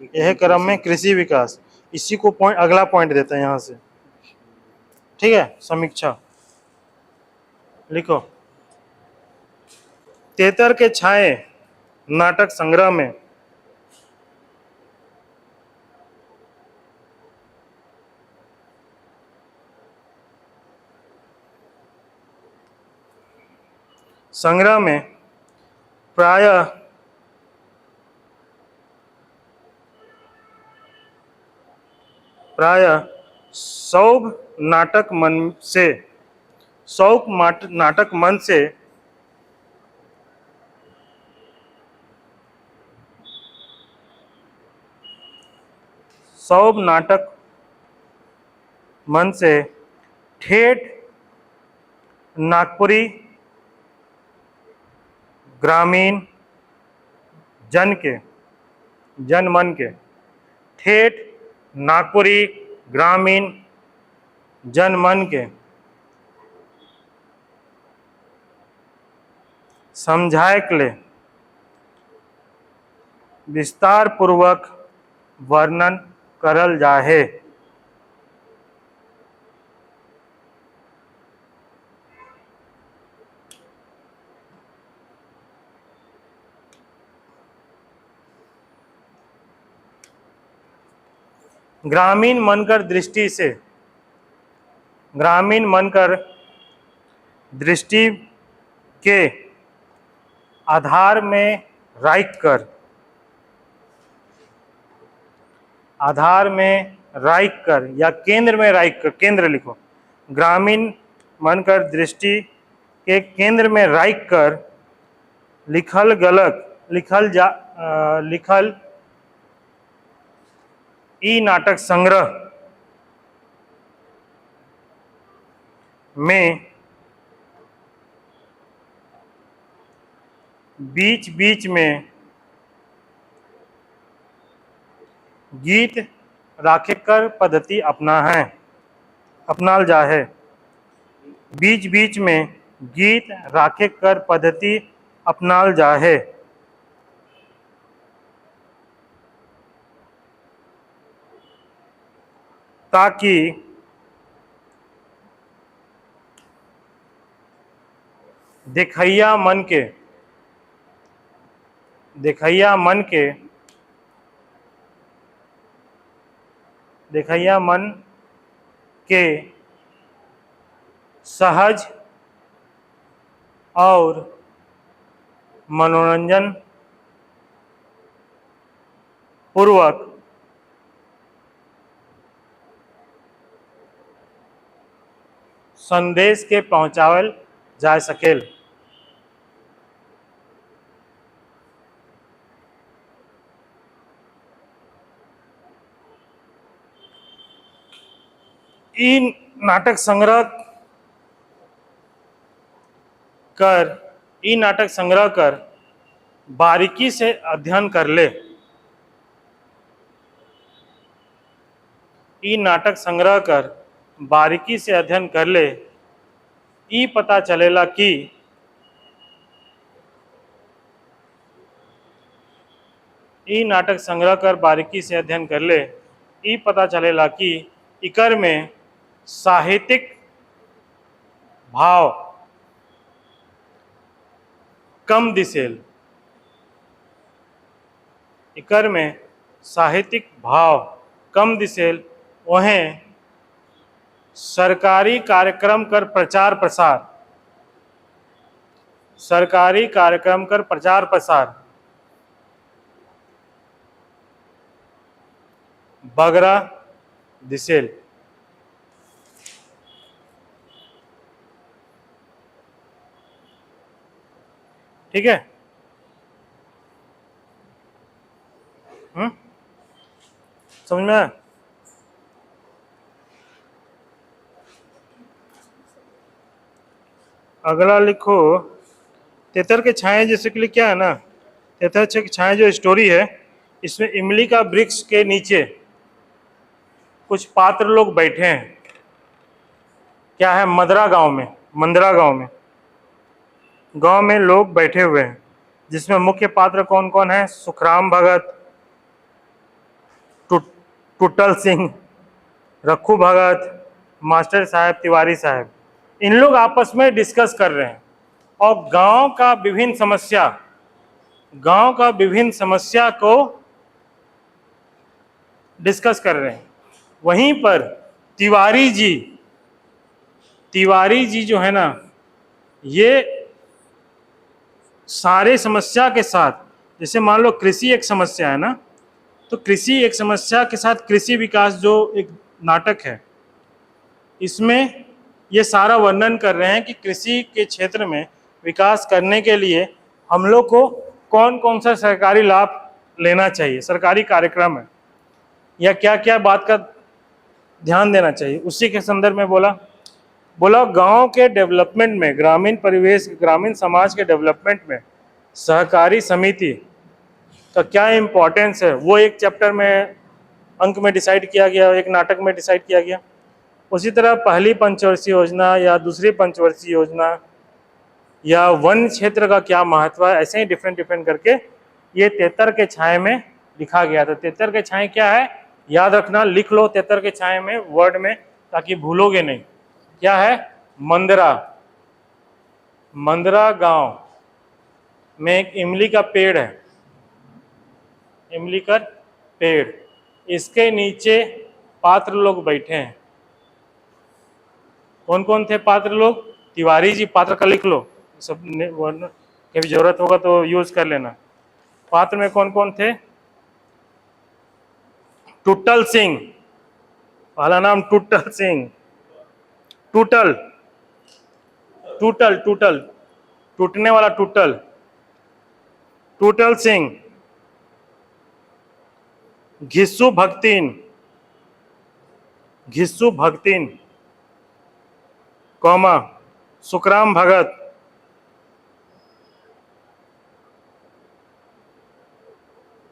यह क्रम में कृषि विकास, इसी को पॉइंट, अगला पॉइंट देते हैं यहाँ से। ठीक है, समीक्षा लिखो। तेतर के छाए नाटक संग्रह में प्रायः सौभ नाटक मन से ठेठ नागपुरी ग्रामीण जनमन के ठेठ नागपुरी ग्रामीण जनमन के समझाए के लिए विस्तार पूर्वक वर्णन करल जाहे। ग्रामीण मनकर दृष्टि के आधार में राइक कर या केंद्र में राइक कर, केंद्र लिखो, ग्रामीण मनकर दृष्टि के केंद्र में राइक कर लिखल ई नाटक संग्रह में बीच बीच में गीत राखे कर पद्धति अपनाल जाहे। बीच बीच में गीत राखे कर पद्धति अपनाल जाहे। ताकि देखैया मन के सहज और मनोरंजन पूर्वक संदेश के पहुंचावल जा सकेल। ई नाटक संग्रह कर बारीकी से अध्ययन कर ले। ई नाटक संग्रह कर बारीकी से अध्ययन कर ले। ई पता चलेला कि ई नाटक संग्रह कर बारीकी से अध्ययन कर ले। ई पता चलेला कि इकर में साहित्यिक भाव कम दिसेल। इकर में साहित्यिक भाव कम दिसेल। वहें सरकारी कार्यक्रम कर प्रचार प्रसार बगरा दिसेल। ठीक है, समझ में आया? अगला लिखो, तेतर के छाए जैसे के लिए क्या है ना, तेतर के छाए जो स्टोरी है, इसमें इमली का वृक्ष के नीचे कुछ पात्र लोग बैठे हैं। क्या है? मंदरा गांव में लोग बैठे हुए हैं, जिसमें मुख्य पात्र कौन कौन है? सुखराम भगत, टुट्टल सिंह, रखू भगत, मास्टर साहब, तिवारी साहब, इन लोग आपस में डिस्कस कर रहे हैं और गांव का विभिन्न समस्या को डिस्कस कर रहे हैं। वहीं पर तिवारी जी जो है ना, ये सारे समस्या के साथ, जैसे मान लो कृषि एक समस्या है ना, तो कृषि एक समस्या के साथ कृषि विकास जो एक नाटक है, इसमें ये सारा वर्णन कर रहे हैं कि कृषि के क्षेत्र में विकास करने के लिए हम लोग को कौन कौन सा सरकारी लाभ लेना चाहिए, सरकारी कार्यक्रम है या क्या क्या बात का ध्यान देना चाहिए, उसी के संदर्भ में बोला गांव के डेवलपमेंट में, ग्रामीण परिवेश, ग्रामीण समाज के डेवलपमेंट में सहकारी समिति का क्या इम्पोर्टेंस है, वो एक चैप्टर में अंक में डिसाइड किया गया, एक नाटक में डिसाइड किया गया। उसी तरह पहली पंचवर्षीय योजना या दूसरी पंचवर्षीय योजना या वन क्षेत्र का क्या महत्व है, ऐसे ही डिफरेंट करके ये तेतर के छाए में लिखा गया था। तेतर के छाए क्या है, याद रखना, लिख लो तेतर के छाए में वर्ड में, ताकि भूलोगे नहीं। क्या है, मंदरा गांव में एक इमली का पेड़ है, इमली का पेड़, इसके नीचे पात्र लोग बैठे हैं। कौन कौन थे पात्र लोग? तिवारी जी, पात्र का लिख लो, सब वर्ण कभी जरूरत होगा तो यूज कर लेना। पात्र में कौन कौन थे? टुट्टल सिंह, पहला नाम टुट्टल सिंह, टूटल, टूटने वाला टूटल सिंह, घिस्सू भक्तिन, कौमा सुखराम भगत,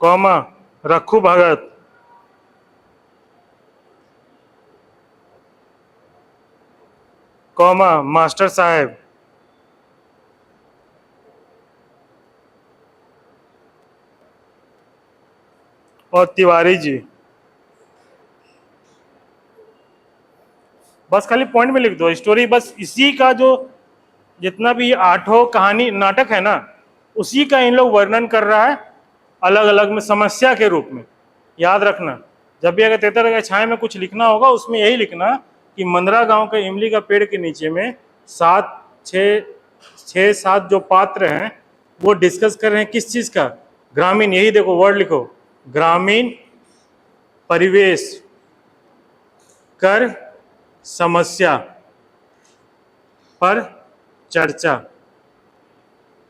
कौमा रखू भगत, कौमा मास्टर साहब, और तिवारी जी। बस खाली पॉइंट में लिख दो स्टोरी, बस इसी का जो जितना भी 8 कहानी नाटक है ना, उसी का इन लोग वर्णन कर रहा है, अलग अलग में समस्या के रूप में। याद रखना, जब भी अगर तेतर के छाए में कुछ लिखना होगा, उसमें यही लिखना कि मंदरा गांव के इमली का पेड़ के नीचे में 7 जो पात्र हैं वो डिस्कस कर रहे हैं किस चीज का? ग्रामीण, यही देखो वर्ड लिखो, ग्रामीण परिवेश कर समस्या पर चर्चा।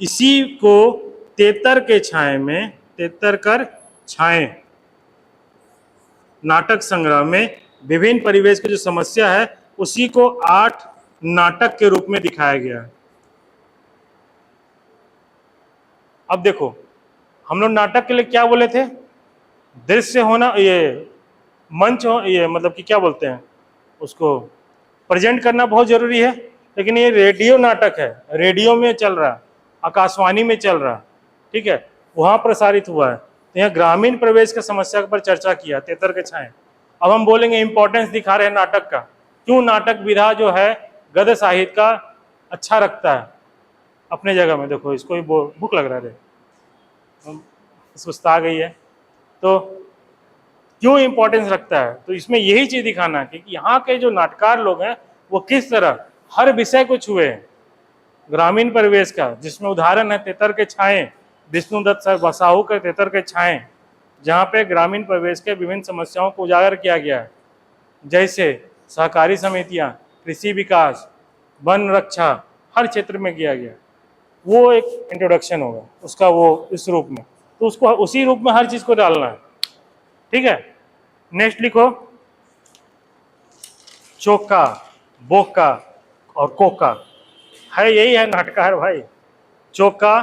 इसी को तेतर के छाए में, तेतर कर छाए नाटक संग्रह में विभिन्न परिवेश की जो समस्या है, उसी को 8 नाटक के रूप में दिखाया गया है। अब देखो, हम लोग नाटक के लिए क्या बोले थे? दृश्य होना, ये मंच हो, ये मतलब कि क्या बोलते हैं उसको, प्रेजेंट करना बहुत जरूरी है। लेकिन ये रेडियो नाटक है, रेडियो में चल रहा, आकाशवाणी में चल रहा, ठीक है, वहां प्रसारित हुआ है। तो यहाँ ग्रामीण प्रवेश की समस्या पर चर्चा किया तेतर के छाए। अब हम बोलेंगे इंपॉर्टेंस दिखा रहे हैं नाटक का, क्यों नाटक विधा जो है गद्य साहित्य का अच्छा रखता है अपने जगह में। देखो इसको ही भूख लग रहा है, सुस्ता आ गई है, तो क्यों इंपॉर्टेंस रखता है? तो इसमें यही चीज दिखाना है कि यहाँ के जो नाटकार लोग हैं वो किस तरह हर विषय को छुए हैं ग्रामीण परिवेश का, जिसमें उदाहरण है तेतर के छाए, विष्णुदत्त सर बसाहू के तेतर के छाए, जहाँ पे ग्रामीण परिवेश के विभिन्न समस्याओं को उजागर किया गया है, जैसे सहकारी समितियाँ, कृषि विकास, वन रक्षा, हर क्षेत्र में किया गया। वो एक इंट्रोडक्शन होगा उसका, वो इस रूप में, तो उसको उसी रूप में हर चीज को डालना है, ठीक है। नेक्स्ट लिखो, चोका, बोका और कोका है, यही है नाटकार भाई। चोका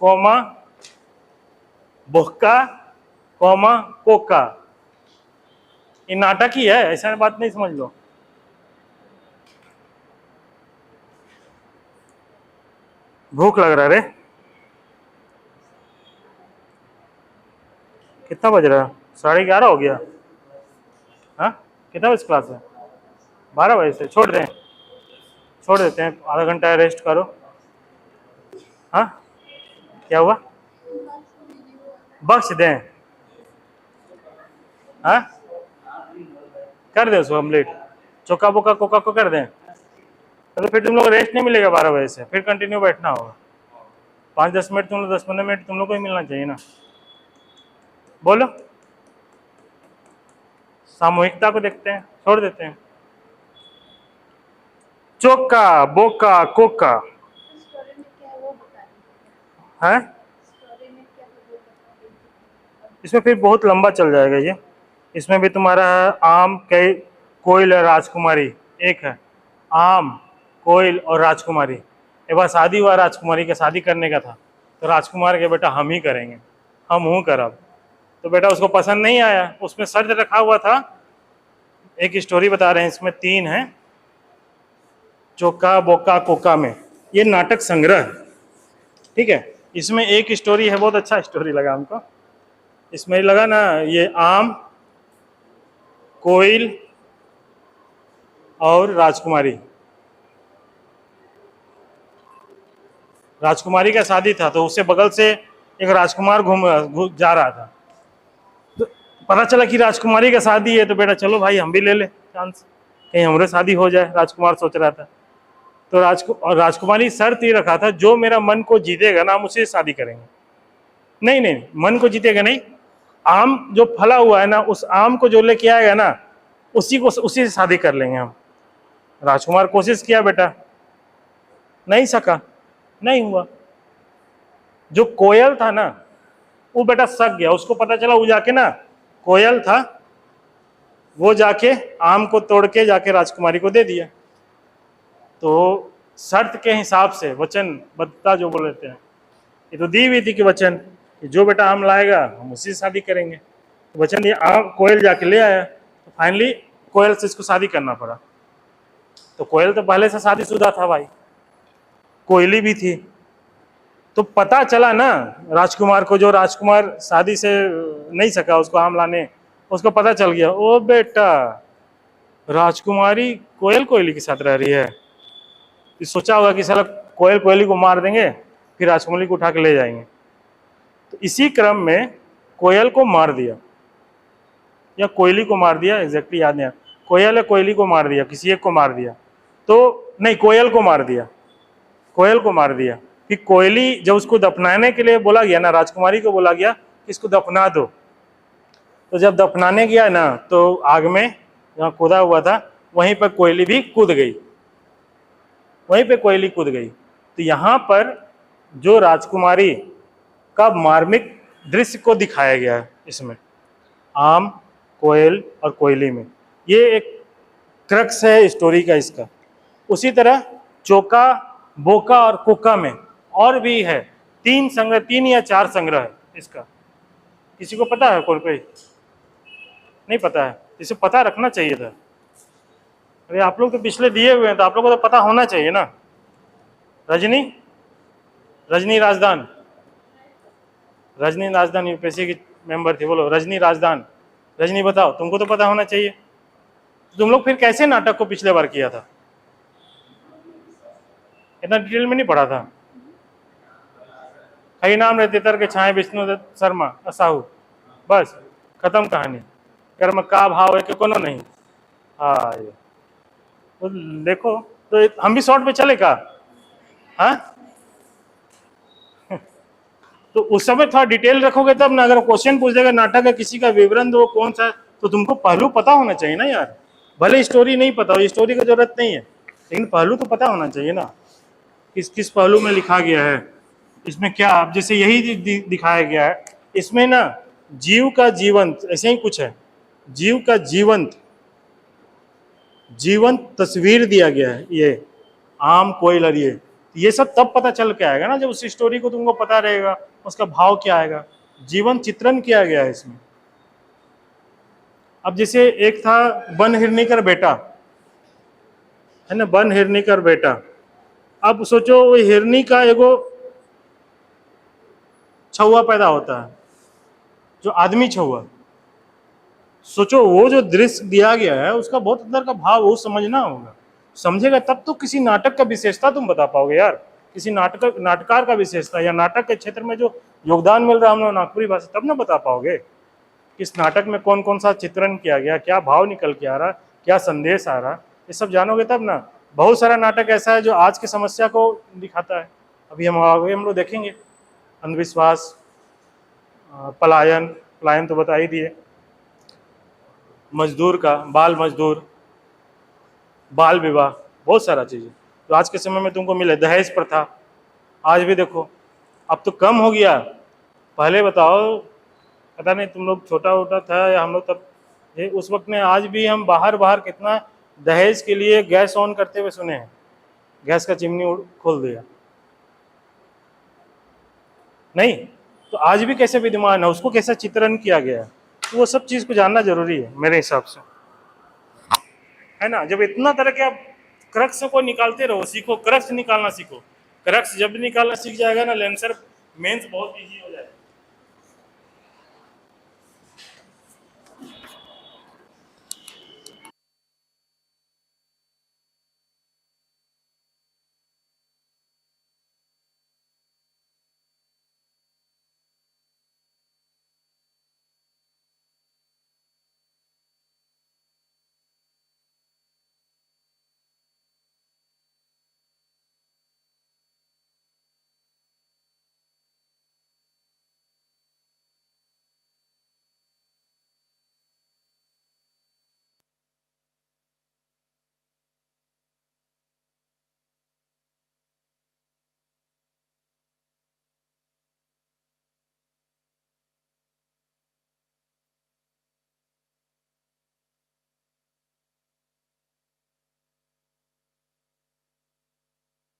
कोमा बोका कोमा कोका, ये नाटक ही है, ऐसा बात नहीं समझ लो। भूख लग रहा है रे, कितना बज रहा है? 11:30 हो गया। कितना बजे क्लास है? 12 बजे से छोड़ दें? छोड़ देते हैं, आधा घंटा रेस्ट करो। हाँ, क्या हुआ? बख्श दें? हाँ, कर दे उसको कंप्लीट, चौका बोका कोका को कर दें। तो फिर तुम लोग रेस्ट नहीं मिलेगा 12 बजे से, फिर कंटिन्यू बैठना होगा। 5-10 मिनट तुम लोग, 10-15 मिनट तुम लोग को ही मिलना चाहिए ना। बोलो, सामूहिकता को देखते हैं, छोड़ देते हैं। चौका बोका कोका है, इसमें फिर बहुत लंबा चल जाएगा ये। इसमें भी तुम्हारा आम, कई, कोयल और राजकुमारी एक है। आम, कोयल और राजकुमारी। एक बार शादी हुआ राजकुमारी का, शादी करने का था, तो राजकुमार के बेटा हम ही करेंगे, हम हूँ करब। तो बेटा उसको पसंद नहीं आया, उसमें शर्त रखा हुआ था। एक स्टोरी बता रहे हैं, इसमें 3 है चौका बोका कोका में। ये नाटक संग्रह है, ठीक है। इसमें एक स्टोरी है, बहुत अच्छा स्टोरी लगा हमको। इसमें लगा ना, ये आम, कोयल और राजकुमारी। राजकुमारी का शादी था, तो उससे बगल से एक राजकुमार घूम जा रहा था। तो पता चला कि राजकुमारी का शादी है, तो बेटा चलो भाई हम भी ले ले चांस, कहीं हमारे शादी हो जाए, राजकुमार सोच रहा था। तो राजकुमारी शर्त ये रखा था, जो मेरा मन को जीतेगा ना, हम उससे शादी करेंगे। नहीं नहीं, मन को जीतेगा नहीं, आम जो फला हुआ है ना, उस आम को जो लेके आएगा ना, उसी से शादी कर लेंगे हम। राजकुमार कोशिश किया बेटा, नहीं सका, नहीं हुआ। जो कोयल था ना, वो बेटा सक गया, उसको पता चला, वो जाके ना, कोयल था, वो जाके आम को तोड़ के जाके राजकुमारी को दे दिया। तो शर्त के हिसाब से वचनबद्धता जो बोल लेते हैं, ये तो दी हुई थी कि वचन, कि जो बेटा आम लाएगा हम उसी से शादी करेंगे। तो वचन ये आम कोयल जाके ले आया, तो फाइनली कोयल से इसको शादी करना पड़ा। तो कोयल तो पहले से शादीशुदा था भाई, कोयली भी थी। तो पता चला ना राजकुमार को, जो राजकुमार शादी से नहीं सका उसको आम लाने, उसको पता चल गया, ओ बेटा राजकुमारी कोयल कोयली के साथ रह रही है। तो सोचा होगा कि साला कोयल कोयली को मार देंगे, फिर राजकुमारी को उठा के ले जाएंगे। तो इसी क्रम में कोयल को मार दिया, या कोयली को मार दिया, एग्जैक्टली याद नहीं, कोयल या कोयली को मार दिया, किसी एक को मार दिया। तो नहीं, कोयल को मार दिया, कोयल को मार दिया। कि कोयली जब उसको दफनाने के लिए बोला गया ना, राजकुमारी को बोला गया कि इसको दफना दो, तो जब दफनाने गया ना, तो आग में जहाँ कूदा हुआ था, वहीं पर कोयली भी कूद गई, वहीं पे कोयली कूद गई। तो यहाँ पर जो राजकुमारी का मार्मिक दृश्य को दिखाया गया है इसमें, आम, कोयल और कोयली में, ये एक क्रक्स है स्टोरी का इसका। उसी तरह चौका बोका और कोका में और भी है, 3 संग्रह, 3 या 4 संग्रह है इसका। किसी को पता है? कोई नहीं पता है? इसे पता रखना चाहिए था। अरे आप लोग तो पिछले दिए हुए हैं, तो आप लोगों को तो पता होना चाहिए ना। रजनी, रजनी राजदान, रजनी राजदान यूपीएससी की मेंबर थी, बोलो रजनी राजदान। रजनी बताओ, तुमको तो पता होना चाहिए। तुम लोग फिर कैसे नाटक को पिछले बार किया था? इतना डिटेल में नहीं पढ़ा था। कई नाम रहते तर के छाए विष्णुदत्त शर्मा असाहू, बस खत्म कहानी। कर्म का भाव है कि कोनो नहीं। हाँ, ये तो देखो, तो हम भी शॉर्ट पे चले का? हाँ, तो उस समय थोड़ा डिटेल रखोगे तब ना। अगर क्वेश्चन पूछ देगा नाटक का किसी का विवरण दो कौन सा, तो तुमको पहलू पता होना चाहिए ना यार। भले स्टोरी नहीं पता हो, स्टोरी की जरूरत नहीं है, लेकिन पहलू तो पता होना चाहिए ना, किस किस पहलू में लिखा गया है, इसमें क्या। अब जैसे यही दिखाया गया है इसमें ना, जीव का जीवंत, ऐसे ही कुछ है, जीव का जीवंत जीवंत तस्वीर दिया गया है। ये आम, कोयल और ये सब तब पता चल के आएगा ना, जब उस स्टोरी को तुमको पता रहेगा उसका भाव क्या आएगा। जीवन चित्रण किया गया है इसमें। अब जैसे एक था बन हिरनीकर बेटा, है ना, बन हिरनीकर बेटा। अब सोचो वो हिरनी का एगो छुआ पैदा होता है, जो आदमी छुआ, सोचो वो जो दृश्य दिया गया है उसका बहुत अंदर का भाव वो समझना होगा, समझेगा तब तो किसी नाटक का विशेषता तुम बता पाओगे यार, किसी नाटककार का विशेषता या नाटक के क्षेत्र में जो योगदान मिल रहा है हम लोग नागपुरी भाषा, तब ना बता पाओगे इस नाटक में कौन कौन सा चित्रण किया गया, क्या भाव निकल के आ रहा, क्या संदेश आ रहा, ये सब जानोगे तब ना। बहुत सारा नाटक ऐसा है जो आज की समस्या को दिखाता है, अभी हम आगे हम लोग देखेंगे। अंधविश्वास, पलायन, पलायन तो बता ही दिए, मजदूर का, बाल मजदूर, बाल विवाह, बहुत सारा चीज़ तो आज के समय में तुमको मिले। दहेज प्रथा आज भी देखो, अब तो कम हो गया, पहले बताओ पता नहीं तुम लोग छोटा वोटा था या हम लोग तब ये उस वक्त में, आज भी हम बाहर बाहर कितना दहेज के लिए गैस ऑन करते हुए सुने हैं, गैस का चिमनी खोल दिया नहीं, तो आज भी कैसे विद्यमान है, उसको कैसा चित्रण किया गया है, तो वो सब चीज़ को जानना जरूरी है मेरे हिसाब से, है ना। जब इतना तरह के आप क्रक्स को निकालते रहो, सीखो क्रक्स निकालना सीखो, क्रक्स जब भी निकालना सीख जाएगा ना लेंसर मेंस बहुत इजी हो जाएगा।